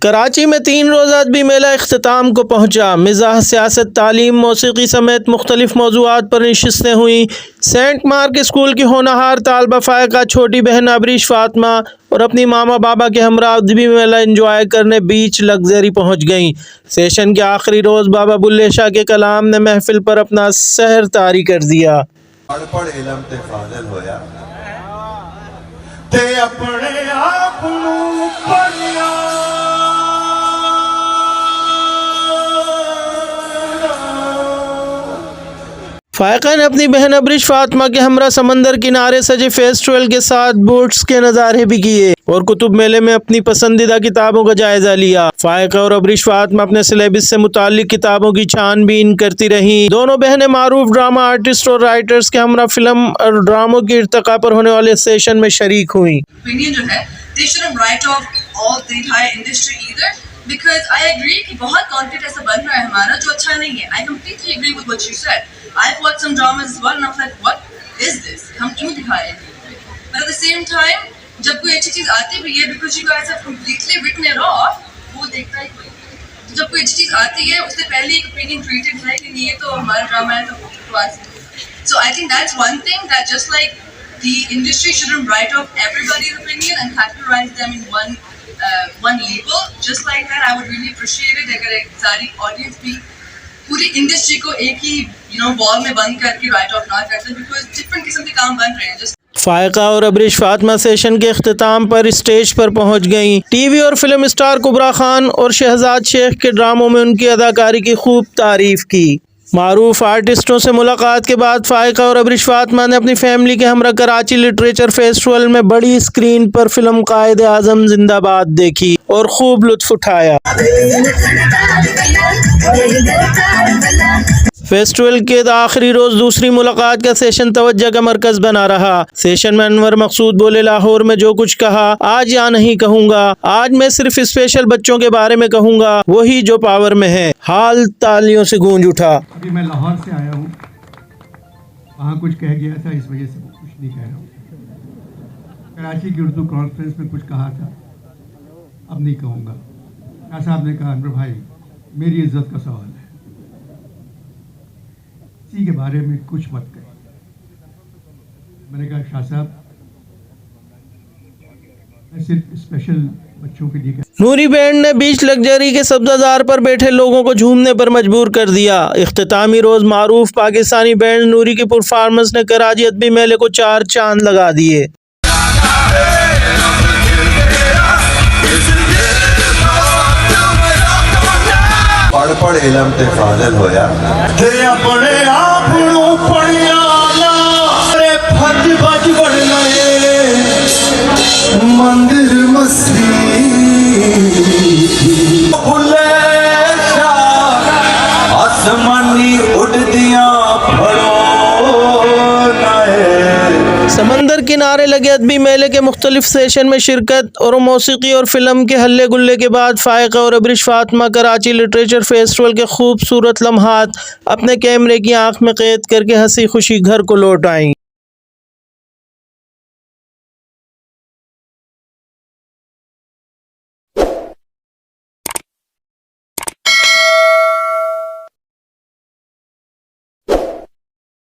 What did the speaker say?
कराची में 3 रोज़ा अदबी मेला इख्तिताम को पहुँचा। मिज़ाह, सियासत, तालीम, मौसीकी समेत मुख्तलिफ मौज़ूआत पर नशिस्तें हुई। सेंट मार्क स्कूल की होनहार तालबा फ़ायका छोटी बहन अबरीश फ़ातिमा और अपनी मामा बाबा के हमरा अदबी मेला इंजॉय करने बीच लग्जरी पहुँच गईं। सेशन के आखिरी रोज़ बाबा बुल्ले शाह के कलाम ने महफिल पर अपना सहर तारी कर दिया। फ़ायका ने अपनी बहन अबरीश फ़ातिमा के हमरा समंदर किनारे सजे फेस्टिवल के साथ बोट्स के नज़ारे भी किए और कुतुब मेले में अपनी पसंदीदा किताबों का जायजा लिया। फ़ायका और अबरीश फ़ातिमा अपने सिलेबस से मुताल्लिक किताबों की छानबीन करती रहीं। दोनों बहनें मारूफ ड्रामा आर्टिस्ट और राइटर्स के हमरा फिल्म और ड्रामों की इर्तिका पर होने वाले सेशन में शरीक हुई। Because I agree कि बहुत कंटेंट ऐसा बन रहा है हमारा जो अच्छा नहीं है। I completely agree with what you said. I've watched some dramas as well and I was like, what is this? हम क्यों दिखा रहे हैं? But at the same time, जब कोई अच्छी चीज़ आती भी है, because you guys have completely written it off, वो देखता ही कोई। तो जब कोई अच्छी चीज़ आती है, उससे पहले एक opinion created है कि ये तो हमारा ड्रामा है तो बकवास है। So I think that's one thing that just like the industry shouldn't write off everybody's opinion and categorize them in one label. Just like that, I would really appreciate it अगर एक सारी audience भी पूरी industry को एक ही wall में बंद करके राइट ऑफ ना करते, बिकॉज डिफरेंट किस्म के काम बन रहे हैं। जस्ट फ़ायका और अबरीश फ़ातिमा सेशन के इख्तिताम पर स्टेज पर पहुंच गईं। टीवी और फिल्म स्टार कुबरा खान और शहजाद शेख के ड्रामों में उनकी अदाकारी की खूब तारीफ की। मारूफ आर्टिस्टों से मुलाकात के बाद फ़ायका और अबरीश फ़ातिमा ने अपनी फैमिली के हमरा कराची लिटरेचर फेस्टिवल में बड़ी स्क्रीन पर फिल्म कायदे आज़म जिंदाबाद देखी और खूब लुत्फ़ उठाया। फेस्टिवल के आखिरी रोज़ दूसरी मुलाकात का सेशन तवज्जो का मरकज़ बना रहा। सेशन में अनवर मकसूद बोले, लाहौर में जो कुछ कहा आज या नहीं कहूँगा, आज मैं सिर्फ स्पेशल बच्चों के बारे में कहूँगा, वही जो पावर में है। हाल तालियों से गूंज उठा। अभी मैं लाहौर से आया हूँ, वहाँ कुछ कह गया था, इस वजह से कुछ नहीं कह रहा हूँ। कराची की उर्दू कॉन्फ्रेंस में कुछ कहा था, अब नहीं कहूँगा। शाह साहब ने कहा, अनवर भाई मेरी इज्जत का सवाल है, इसी के बारे में कुछ मत कहें। मैंने कहा, शाह साहब मैं सिर्फ स्पेशल बच्चों के लिए। नूरी बैंड ने बीच लग्जरी के सब्ज़ाजार पर बैठे लोगों को झूमने पर मजबूर कर दिया। इख्तितामी रोज़ मारूफ पाकिस्तानी बैंड नूरी की परफॉर्मेंस ने कराची अदबी मेले को 4 चांद लगा दिए। पढ़ इलम ते फाज़िल होया ते अपने आप नूं पढ़िया ला रे फज बज बढ़ना मंदिर मस्जिद बुल्ले शाह आसमानी उड़दियां फड़ो समंदर किनारे लगे अदबी मेले के मुख्तलिफ सेशन में शिरकत और मौसीकी और फिल्म के हल्ले गुल्ले के बाद फ़ायका और अबरीश फ़ातिमा कराची लिटरेचर फेस्टिवल के खूबसूरत लम्हात अपने कैमरे की आंख में कैद करके हंसी खुशी घर को लौट आईं।